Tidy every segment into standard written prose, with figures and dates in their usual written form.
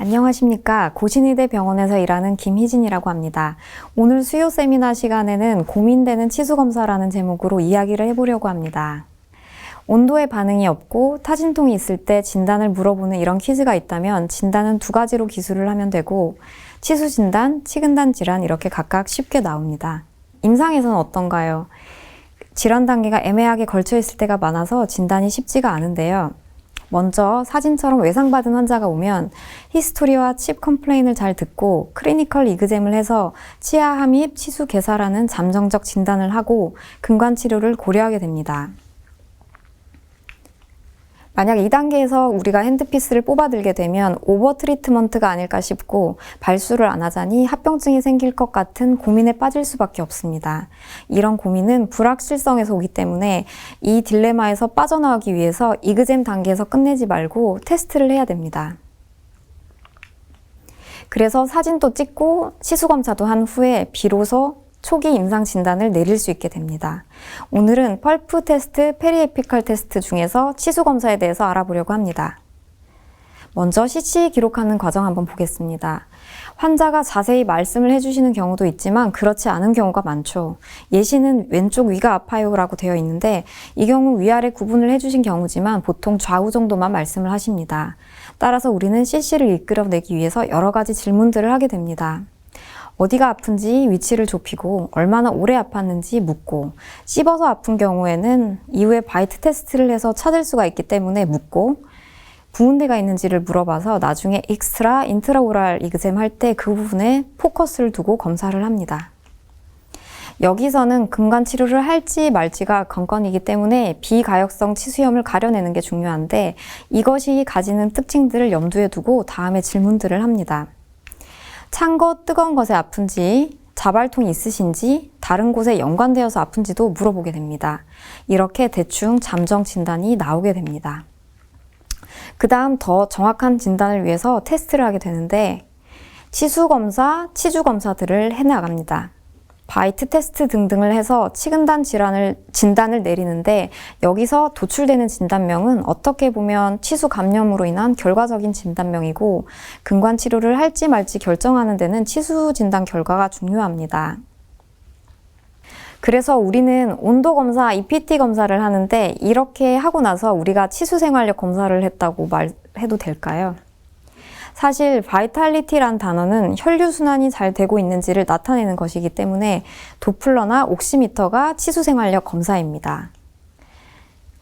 안녕하십니까. 고신의대 병원에서 일하는 김희진이라고 합니다. 오늘 수요 세미나 시간에는 고민되는 치수검사라는 제목으로 이야기를 해보려고 합니다. 온도에 반응이 없고 타진통이 있을 때 진단을 물어보는 이런 퀴즈가 있다면 진단은 두 가지로 기술을 하면 되고 치수 진단, 치근단 질환 이렇게 각각 쉽게 나옵니다. 임상에서는 어떤가요? 질환 단계가 애매하게 걸쳐 있을 때가 많아서 진단이 쉽지가 않은데요. 먼저 사진처럼 외상받은 환자가 오면 히스토리와 칩 컴플레인을 잘 듣고 클리니컬 이그잼을 해서 치아 함입 치수 괴사라는 잠정적 진단을 하고 근관 치료를 고려하게 됩니다. 만약 2단계에서 우리가 핸드피스를 뽑아들게 되면 오버 트리트먼트가 아닐까 싶고 발수를 안 하자니 합병증이 생길 것 같은 고민에 빠질 수밖에 없습니다. 이런 고민은 불확실성에서 오기 때문에 이 딜레마에서 빠져나오기 위해서 이그잼 단계에서 끝내지 말고 테스트를 해야 됩니다. 그래서 사진도 찍고 치수검사도 한 후에 비로소 초기 임상 진단을 내릴 수 있게 됩니다. 오늘은 펄프 테스트, 페리에피칼 테스트 중에서 치수 검사에 대해서 알아보려고 합니다. 먼저 CC 기록하는 과정 한번 보겠습니다. 환자가 자세히 말씀을 해주시는 경우도 있지만 그렇지 않은 경우가 많죠. 예시는 왼쪽 위가 아파요 라고 되어 있는데 이 경우 위아래 구분을 해주신 경우지만 보통 좌우 정도만 말씀을 하십니다. 따라서 우리는 CC를 이끌어내기 위해서 여러 가지 질문들을 하게 됩니다. 어디가 아픈지 위치를 좁히고 얼마나 오래 아팠는지 묻고 씹어서 아픈 경우에는 이후에 바이트 테스트를 해서 찾을 수가 있기 때문에 묻고 부은 데가 있는지를 물어봐서 나중에 익스트라 인트라오랄 이그잼 할 때 그 부분에 포커스를 두고 검사를 합니다. 여기서는 근관 치료를 할지 말지가 관건이기 때문에 비가역성 치수염을 가려내는 게 중요한데 이것이 가지는 특징들을 염두에 두고 다음에 질문들을 합니다. 찬 것, 뜨거운 것에 아픈지, 자발통이 있으신지, 다른 곳에 연관되어서 아픈지도 물어보게 됩니다. 이렇게 대충 잠정 진단이 나오게 됩니다. 그 다음 더 정확한 진단을 위해서 테스트를 하게 되는데 치수검사, 치주검사들을 해나갑니다. 바이트 테스트 등등을 해서 치근단 진단을 내리는데 여기서 도출되는 진단명은 어떻게 보면 치수 감염으로 인한 결과적인 진단명이고 근관 치료를 할지 말지 결정하는 데는 치수 진단 결과가 중요합니다. 그래서 우리는 온도 검사, EPT 검사를 하는데 이렇게 하고 나서 우리가 치수 생활력 검사를 했다고 말해도 될까요? 사실 바이탈리티란 단어는 혈류순환이 잘 되고 있는지를 나타내는 것이기 때문에 도플러나 옥시미터가 치수생활력 검사입니다.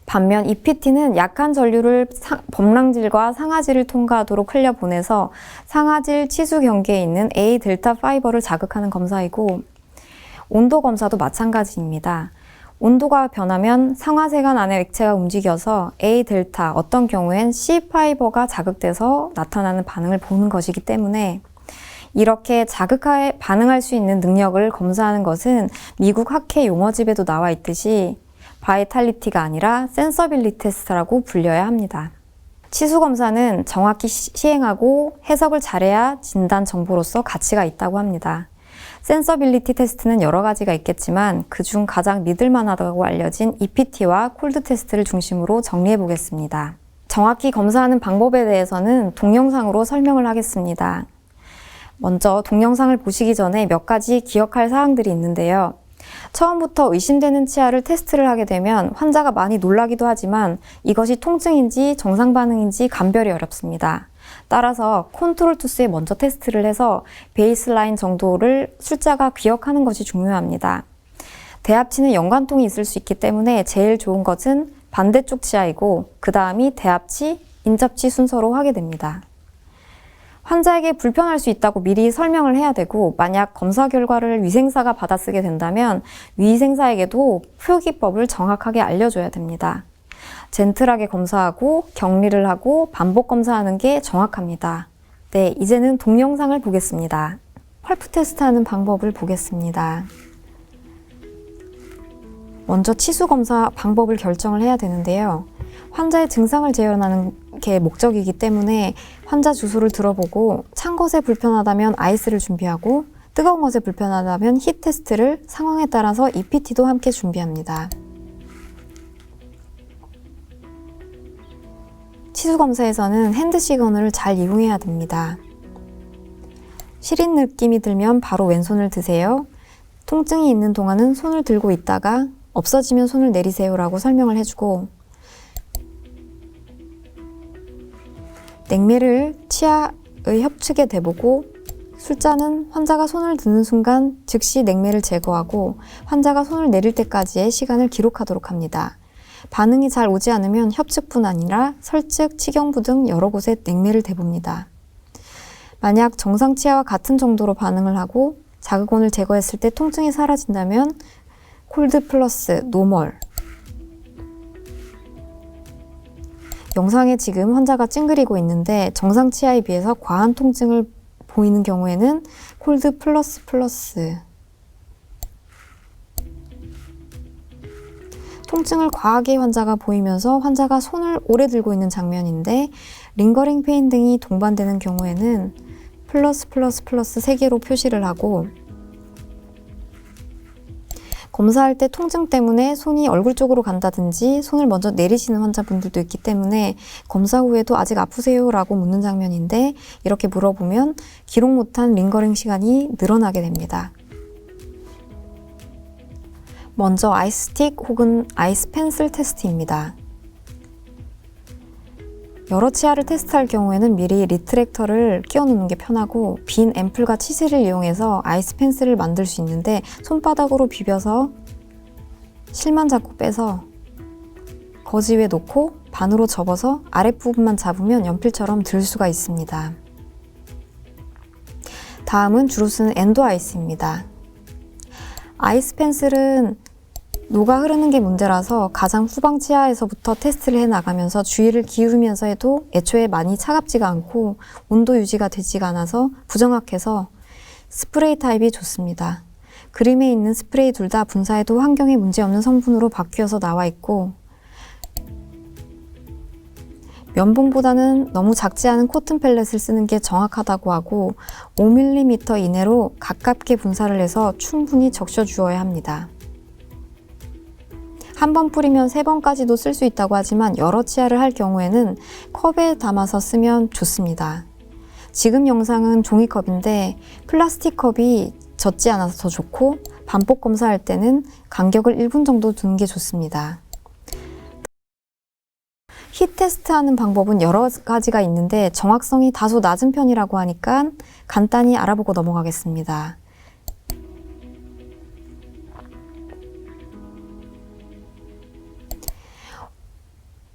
반면 EPT는 약한 전류를 범랑질과 상아질을 통과하도록 흘려보내서 상아질 치수 경계에 있는 A 델타 파이버를 자극하는 검사이고 온도 검사도 마찬가지입니다. 온도가 변하면 상하세관 안의 액체가 움직여서 A 델타, 어떤 경우엔 C 파이버가 자극돼서 나타나는 반응을 보는 것이기 때문에 이렇게 자극에 반응할 수 있는 능력을 검사하는 것은 미국 학회 용어집에도 나와 있듯이 바이탈리티가 아니라 센서빌리티 테스트라고 불려야 합니다. 치수 검사는 정확히 시행하고 해석을 잘해야 진단 정보로서 가치가 있다고 합니다. 센서빌리티 테스트는 여러 가지가 있겠지만 그중 가장 믿을만하다고 알려진 EPT와 콜드 테스트를 중심으로 정리해 보겠습니다. 정확히 검사하는 방법에 대해서는 동영상으로 설명을 하겠습니다. 먼저 동영상을 보시기 전에 몇 가지 기억할 사항들이 있는데요. 처음부터 의심되는 치아를 테스트를 하게 되면 환자가 많이 놀라기도 하지만 이것이 통증인지 정상 반응인지 감별이 어렵습니다. 따라서 컨트롤 투스에 먼저 테스트를 해서 베이스라인 정도를 숫자가 기억하는 것이 중요합니다. 대합치는 연관통이 있을 수 있기 때문에 제일 좋은 것은 반대쪽 치아이고 그 다음이 대합치, 인접치 순서로 하게 됩니다. 환자에게 불편할 수 있다고 미리 설명을 해야 되고 만약 검사 결과를 위생사가 받아쓰게 된다면 위생사에게도 표기법을 정확하게 알려줘야 됩니다. 젠틀하게 검사하고 격리를 하고 반복 검사하는 게 정확합니다. 네, 이제는 동영상을 보겠습니다. 펄프 테스트하는 방법을 보겠습니다. 먼저 치수 검사 방법을 결정을 해야 되는데요. 환자의 증상을 재현하는 게 목적이기 때문에 환자 주소를 들어보고 찬 것에 불편하다면 아이스를 준비하고 뜨거운 것에 불편하다면 힛 테스트를 상황에 따라서 EPT도 함께 준비합니다. 치수 검사에서는 핸드 시그널을 잘 이용해야 됩니다. 시린 느낌이 들면 바로 왼손을 드세요. 통증이 있는 동안은 손을 들고 있다가 없어지면 손을 내리세요 라고 설명을 해주고, 냉매를 치아의 협축에 대보고 술자는 환자가 손을 드는 순간 즉시 냉매를 제거하고 환자가 손을 내릴 때까지의 시간을 기록하도록 합니다. 반응이 잘 오지 않으면 협축뿐 아니라 설측, 치경부 등 여러 곳에 냉매를 대봅니다. 만약 정상 치아와 같은 정도로 반응을 하고 자극원을 제거했을 때 통증이 사라진다면 콜드 플러스 노멀. 영상에 지금 환자가 찡그리고 있는데 정상 치아에 비해서 과한 통증을 보이는 경우에는 콜드 플러스 플러스. 통증을 과하게 환자가 보이면서 환자가 손을 오래 들고 있는 장면인데 링거링 페인 등이 동반되는 경우에는 플러스 플러스 플러스 3개로 표시를 하고, 검사할 때 통증 때문에 손이 얼굴 쪽으로 간다든지 손을 먼저 내리시는 환자분들도 있기 때문에 검사 후에도 아직 아프세요? 라고 묻는 장면인데, 이렇게 물어보면 기록 못한 링거링 시간이 늘어나게 됩니다. 먼저 아이스틱 혹은 아이스 펜슬 테스트입니다. 여러 치아를 테스트할 경우에는 미리 리트랙터를 끼워 놓는 게 편하고, 빈 앰플과 치실을 이용해서 아이스 펜슬을 만들 수 있는데 손바닥으로 비벼서 실만 잡고 빼서 거즈 위에 놓고 반으로 접어서 아랫부분만 잡으면 연필처럼 들 수가 있습니다. 다음은 주로 쓰는 엔도 아이스입니다. 아이스 펜슬은 녹아 흐르는 게 문제라서 가장 후방 치아에서부터 테스트를 해 나가면서 주의를 기울이면서 해도 애초에 많이 차갑지가 않고 온도 유지가 되지가 않아서 부정확해서 스프레이 타입이 좋습니다. 그림에 있는 스프레이 둘 다 분사에도 환경에 문제없는 성분으로 바뀌어서 나와 있고, 면봉보다는 너무 작지 않은 코튼 펠렛을 쓰는 게 정확하다고 하고 5mm 이내로 가깝게 분사를 해서 충분히 적셔 주어야 합니다. 한 번 뿌리면 3번까지도 쓸 수 있다고 하지만 여러 치아를 할 경우에는 컵에 담아서 쓰면 좋습니다. 지금 영상은 종이컵인데 플라스틱 컵이 젖지 않아서 더 좋고, 반복 검사할 때는 간격을 1분 정도 두는 게 좋습니다. 힛 테스트하는 방법은 여러 가지가 있는데 정확성이 다소 낮은 편이라고 하니까 간단히 알아보고 넘어가겠습니다.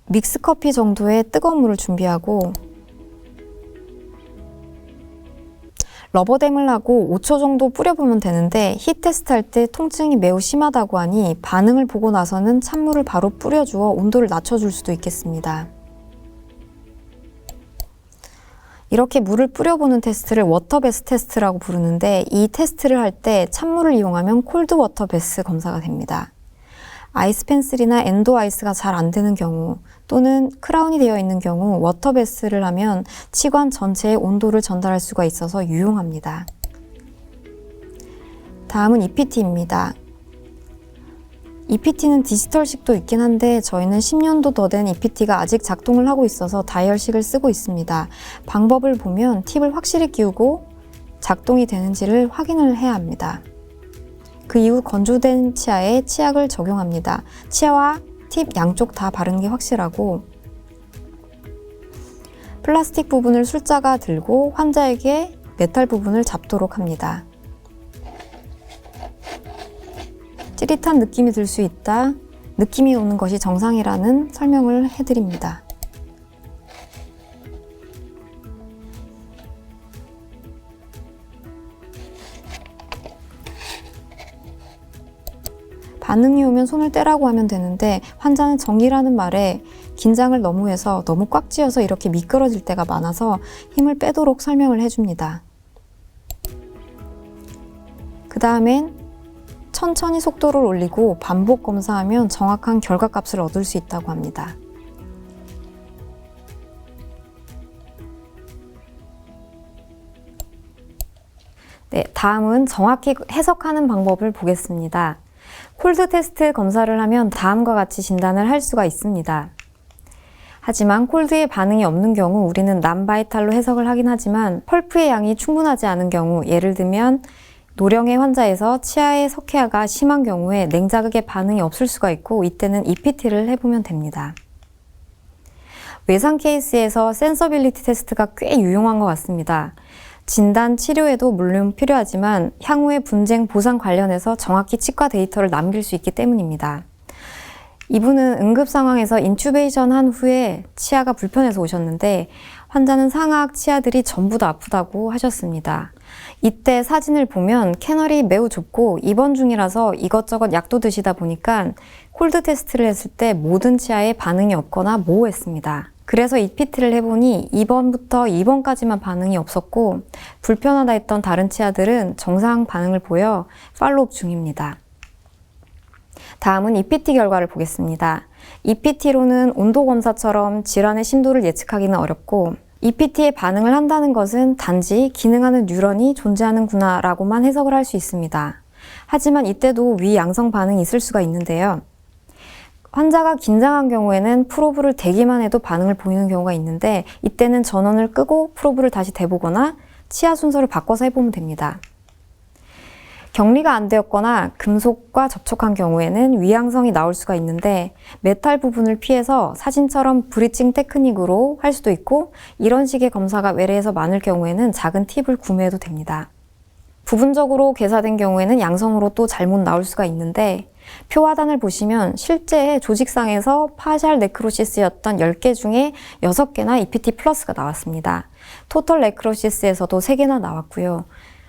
믹스커피 정도의 뜨거운 물을 준비하고 러버댐을 하고 5초 정도 뿌려보면 되는데, 힛 테스트 할 때 통증이 매우 심하다고 하니 반응을 보고 나서는 찬물을 바로 뿌려주어 온도를 낮춰줄 수도 있겠습니다. 이렇게 물을 뿌려보는 테스트를 워터베스 테스트라고 부르는데, 이 테스트를 할 때 찬물을 이용하면 콜드 워터베스 검사가 됩니다. 아이스 펜슬이나 엔도 아이스가 잘 안 되는 경우 또는 크라운이 되어 있는 경우 워터베스를 하면 치관 전체의 온도를 전달할 수가 있어서 유용합니다. 다음은 EPT입니다. EPT는 디지털식도 있긴 한데 저희는 10년도 더 된 EPT가 아직 작동을 하고 있어서 다이얼식을 쓰고 있습니다. 방법을 보면 팁을 확실히 끼우고 작동이 되는지를 확인을 해야 합니다. 그 이후 건조된 치아에 치약을 적용합니다. 치아와 팁 양쪽 다 바르는 게 확실하고, 플라스틱 부분을 술자가 들고 환자에게 메탈 부분을 잡도록 합니다. 찌릿한 느낌이 들 수 있다, 느낌이 오는 것이 정상이라는 설명을 해드립니다. 반응이 오면 손을 떼라고 하면 되는데, 환자는 정이라는 말에 긴장을 너무 해서 너무 꽉 쥐어서 이렇게 미끄러질 때가 많아서 힘을 빼도록 설명을 해줍니다. 그 다음엔 천천히 속도를 올리고 반복 검사하면 정확한 결과값을 얻을 수 있다고 합니다. 네, 다음은 정확히 해석하는 방법을 보겠습니다. 콜드 테스트 검사를 하면 다음과 같이 진단을 할 수가 있습니다. 하지만 콜드에 반응이 없는 경우 우리는 난바이탈로 해석을 하긴 하지만 펄프의 양이 충분하지 않은 경우, 예를 들면 노령의 환자에서 치아의 석회화가 심한 경우에 냉자극에 반응이 없을 수가 있고 이때는 EPT를 해보면 됩니다. 외상 케이스에서 센서빌리티 테스트가 꽤 유용한 것 같습니다. 진단, 치료에도 물론 필요하지만 향후의 분쟁, 보상 관련해서 정확히 치과 데이터를 남길 수 있기 때문입니다. 이분은 응급 상황에서 인튜베이션 한 후에 치아가 불편해서 오셨는데 환자는 상하악 치아들이 전부 다 아프다고 하셨습니다. 이때 사진을 보면 캐널이 매우 좁고 입원 중이라서 이것저것 약도 드시다 보니까 콜드 테스트를 했을 때 모든 치아에 반응이 없거나 모호했습니다. 그래서 EPT를 해보니 2번부터 2번까지만 반응이 없었고 불편하다 했던 다른 치아들은 정상 반응을 보여 팔로업 중입니다. 다음은 EPT 결과를 보겠습니다. EPT로는 온도 검사처럼 질환의 심도를 예측하기는 어렵고 EPT에 반응을 한다는 것은 단지 기능하는 뉴런이 존재하는구나 라고만 해석을 할 수 있습니다. 하지만 이때도 위양성 반응이 있을 수가 있는데요. 환자가 긴장한 경우에는 프로브를 대기만 해도 반응을 보이는 경우가 있는데 이때는 전원을 끄고 프로브를 다시 대보거나 치아 순서를 바꿔서 해보면 됩니다. 격리가 안 되었거나 금속과 접촉한 경우에는 위양성이 나올 수가 있는데 메탈 부분을 피해서 사진처럼 브리칭 테크닉으로 할 수도 있고 이런 식의 검사가 외래에서 많을 경우에는 작은 팁을 구매해도 됩니다. 부분적으로 괴사된 경우에는 양성으로 또 잘못 나올 수가 있는데 표 하단을 보시면 실제 조직상에서 파샬 네크로시스였던 10개 중에 6개나 EPT 플러스가 나왔습니다. 토털 네크로시스에서도 3개나 나왔고요.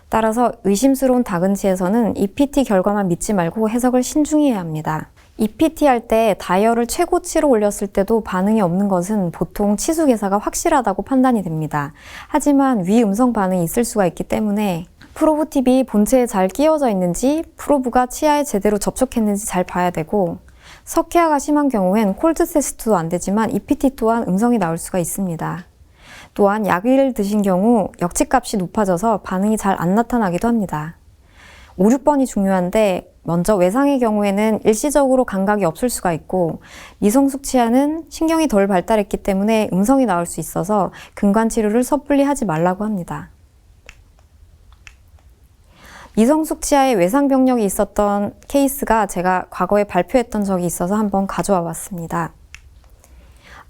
따라서 의심스러운 다근치에서는 EPT 결과만 믿지 말고 해석을 신중히 해야 합니다. EPT 할 때 다이얼을 최고치로 올렸을 때도 반응이 없는 것은 보통 치수 괴사가 확실하다고 판단이 됩니다. 하지만 위 음성 반응이 있을 수가 있기 때문에 프로브 팁이 본체에 잘 끼워져 있는지 프로브가 치아에 제대로 접촉했는지 잘 봐야 되고 석회화가 심한 경우엔 콜드 테스트도 안 되지만 EPT 또한 음성이 나올 수가 있습니다. 또한 약을 드신 경우 역치값이 높아져서 반응이 잘 안 나타나기도 합니다. 5, 6번이 중요한데 먼저 외상의 경우에는 일시적으로 감각이 없을 수가 있고 미성숙 치아는 신경이 덜 발달했기 때문에 음성이 나올 수 있어서 근관 치료를 섣불리 하지 말라고 합니다. 미성숙 치아에 외상 병력이 있었던 케이스가 제가 과거에 발표했던 적이 있어서 한번 가져와 봤습니다.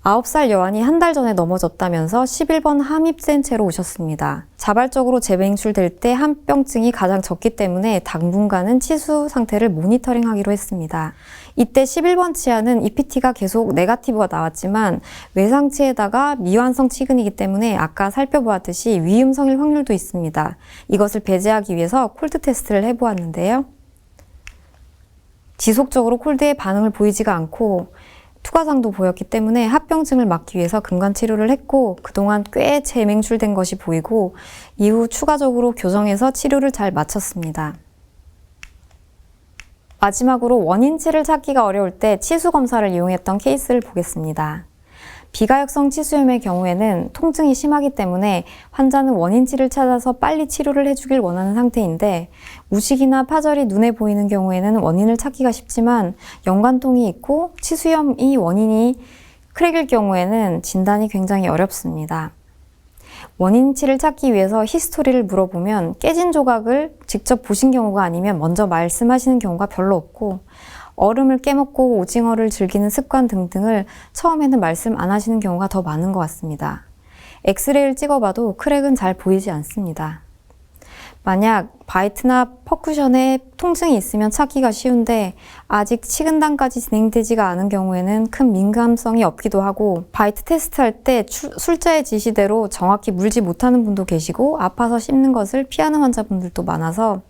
9살 여환이 한 달 전에 넘어졌다면서 11번 함입센 채로 오셨습니다. 자발적으로 재배행출될 때 함병증이 가장 적기 때문에 당분간은 치수 상태를 모니터링하기로 했습니다. 이때 11번 치아는 EPT가 계속 네거티브가 나왔지만 외상치에다가 미완성 치근이기 때문에 아까 살펴보았듯이 위음성일 확률도 있습니다. 이것을 배제하기 위해서 콜드 테스트를 해보았는데요. 지속적으로 콜드에 반응을 보이지가 않고 투과상도 보였기 때문에 합병증을 막기 위해서 근관 치료를 했고 그동안 꽤 재맹출된 것이 보이고 이후 추가적으로 교정해서 치료를 잘 마쳤습니다. 마지막으로 원인치를 찾기가 어려울 때 치수 검사를 이용했던 케이스를 보겠습니다. 비가역성 치수염의 경우에는 통증이 심하기 때문에 환자는 원인치를 찾아서 빨리 치료를 해주길 원하는 상태인데 우식이나 파절이 눈에 보이는 경우에는 원인을 찾기가 쉽지만 연관통이 있고 치수염이 원인이 크랙일 경우에는 진단이 굉장히 어렵습니다. 원인치를 찾기 위해서 히스토리를 물어보면 깨진 조각을 직접 보신 경우가 아니면 먼저 말씀하시는 경우가 별로 없고 얼음을 깨먹고 오징어를 즐기는 습관 등등을 처음에는 말씀 안 하시는 경우가 더 많은 것 같습니다. 엑스레이를 찍어봐도 크랙은 잘 보이지 않습니다. 만약 바이트나 퍼쿠션에 통증이 있으면 찾기가 쉬운데 아직 치근단까지 진행되지가 않은 경우에는 큰 민감성이 없기도 하고 바이트 테스트할 때 술자의 지시대로 정확히 물지 못하는 분도 계시고 아파서 씹는 것을 피하는 환자분들도 많아서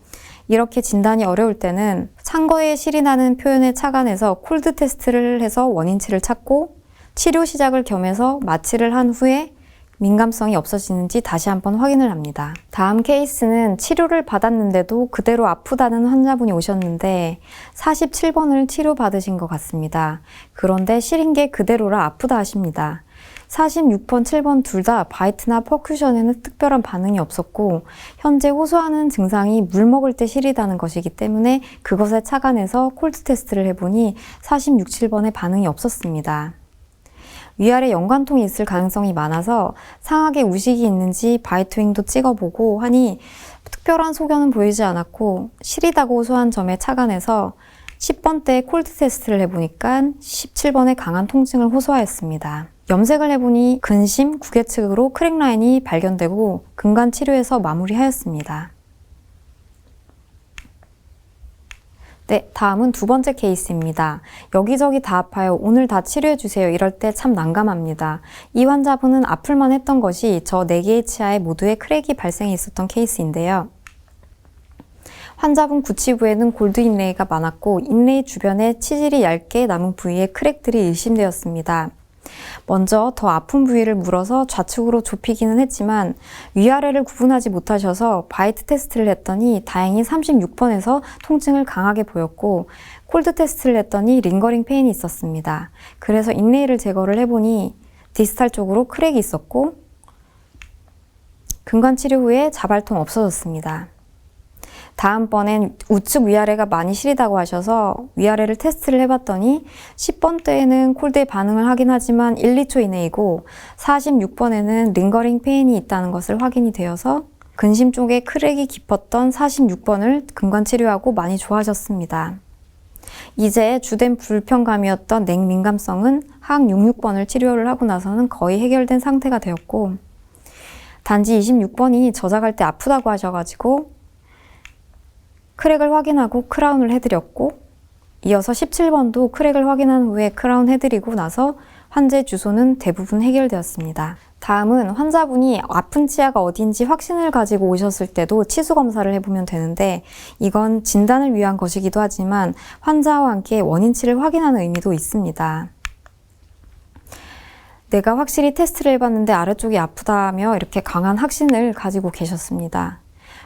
이렇게 진단이 어려울 때는 창거에 실이 나는 표현에 착안해서 콜드 테스트를 해서 원인치를 찾고 치료 시작을 겸해서 마취를 한 후에 민감성이 없어지는지 다시 한번 확인을 합니다. 다음 케이스는 치료를 받았는데도 그대로 아프다는 환자분이 오셨는데 47번을 치료받으신 것 같습니다. 그런데 시린 게 그대로라 아프다 하십니다. 46번, 7번 둘 다 바이트나 퍼큐션에는 특별한 반응이 없었고 현재 호소하는 증상이 물 먹을 때 시리다는 것이기 때문에 그것에 착안해서 콜드 테스트를 해보니 46, 7번에 반응이 없었습니다. 위아래 연관통이 있을 가능성이 많아서 상악에 우식이 있는지 바이토잉도 찍어보고 하니 특별한 소견은 보이지 않았고 시리다고 호소한 점에 착안해서 10번 때 콜드 테스트를 해보니까 17번에 강한 통증을 호소하였습니다. 염색을 해보니 근심, 구개측으로 크랙 라인이 발견되고 근간 치료에서 마무리하였습니다. 네, 다음은 두 번째 케이스입니다. 여기저기 다 아파요. 오늘 다 치료해주세요. 이럴 때 참 난감합니다. 이 환자분은 아플만 했던 것이 저 4개의 치아에 모두에 크랙이 발생해 있었던 케이스인데요. 환자분 구치부에는 골드 인레이가 많았고 인레이 주변에 치질이 얇게 남은 부위에 크랙들이 일심되었습니다. 먼저 더 아픈 부위를 물어서 좌측으로 좁히기는 했지만 위아래를 구분하지 못하셔서 바이트 테스트를 했더니 다행히 36번에서 통증을 강하게 보였고 콜드 테스트를 했더니 링거링 페인이 있었습니다. 그래서 인레이를 제거를 해보니 디스탈 쪽으로 크랙이 있었고 근간 치료 후에 자발통 없어졌습니다. 다음번엔 우측 위아래가 많이 시리다고 하셔서 위아래를 테스트를 해봤더니 10번 때에는 콜드에 반응을 하긴 하지만 1, 2초 이내이고 46번에는 링거링 페인이 있다는 것을 확인이 되어서 근심 쪽에 크랙이 깊었던 46번을 근간 치료하고 많이 좋아졌습니다. 이제 주된 불편감이었던 냉민감성은 하악 66번을 치료를 하고 나서는 거의 해결된 상태가 되었고 단지 26번이 저작할 때 아프다고 하셔가지고 크랙을 확인하고 크라운을 해드렸고 이어서 17번도 크랙을 확인한 후에 크라운 해드리고 나서 환자의 주소는 대부분 해결되었습니다. 다음은 환자분이 아픈 치아가 어딘지 확신을 가지고 오셨을 때도 치수 검사를 해보면 되는데 이건 진단을 위한 것이기도 하지만 환자와 함께 원인치를 확인하는 의미도 있습니다. 내가 확실히 테스트를 해봤는데 아래쪽이 아프다며 이렇게 강한 확신을 가지고 계셨습니다.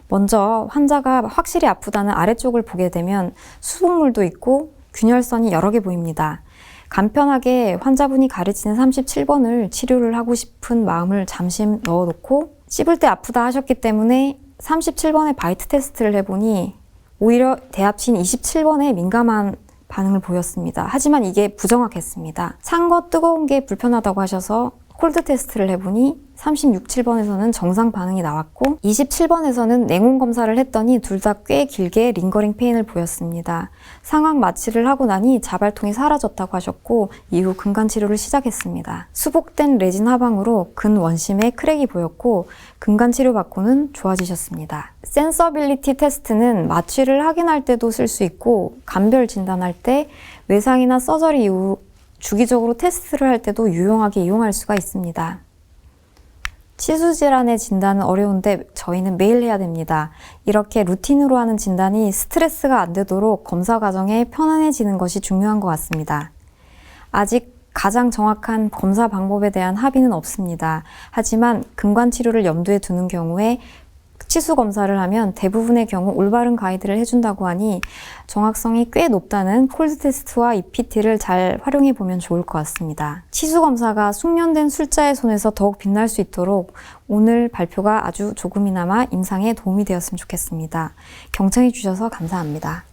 먼저 환자가 확실히 아프다는 아래쪽을 보게 되면 수분물도 있고 균열선이 여러 개 보입니다. 간편하게 환자분이 가르치는 37번을 치료를 하고 싶은 마음을 잠시 넣어놓고 씹을 때 아프다 하셨기 때문에 37번의 바이트 테스트를 해보니 오히려 대합친 27번에 민감한 반응을 보였습니다. 하지만 이게 부정확했습니다. 찬 거 뜨거운 게 불편하다고 하셔서 콜드 테스트를 해보니 36, 7번에서는 정상 반응이 나왔고 27번에서는 냉온 검사를 했더니 둘 다 꽤 길게 링거링 페인을 보였습니다. 상악 마취를 하고 나니 자발통이 사라졌다고 하셨고 이후 근간 치료를 시작했습니다. 수복된 레진 하방으로 근원심에 크랙이 보였고 근간 치료 받고는 좋아지셨습니다. 센서빌리티 테스트는 마취를 확인할 때도 쓸 수 있고 감별 진단할 때 외상이나 서저리 이후 주기적으로 테스트를 할 때도 유용하게 이용할 수가 있습니다. 치수 질환의 진단은 어려운데 저희는 매일 해야 됩니다. 이렇게 루틴으로 하는 진단이 스트레스가 안 되도록 검사 과정에 편안해지는 것이 중요한 것 같습니다. 아직 가장 정확한 검사 방법에 대한 합의는 없습니다. 하지만 근간 치료를 염두에 두는 경우에 치수 검사를 하면 대부분의 경우 올바른 가이드를 해준다고 하니 정확성이 꽤 높다는 콜드 테스트와 EPT를 잘 활용해 보면 좋을 것 같습니다. 치수 검사가 숙련된 술자의 손에서 더욱 빛날 수 있도록 오늘 발표가 아주 조금이나마 임상에 도움이 되었으면 좋겠습니다. 경청해 주셔서 감사합니다.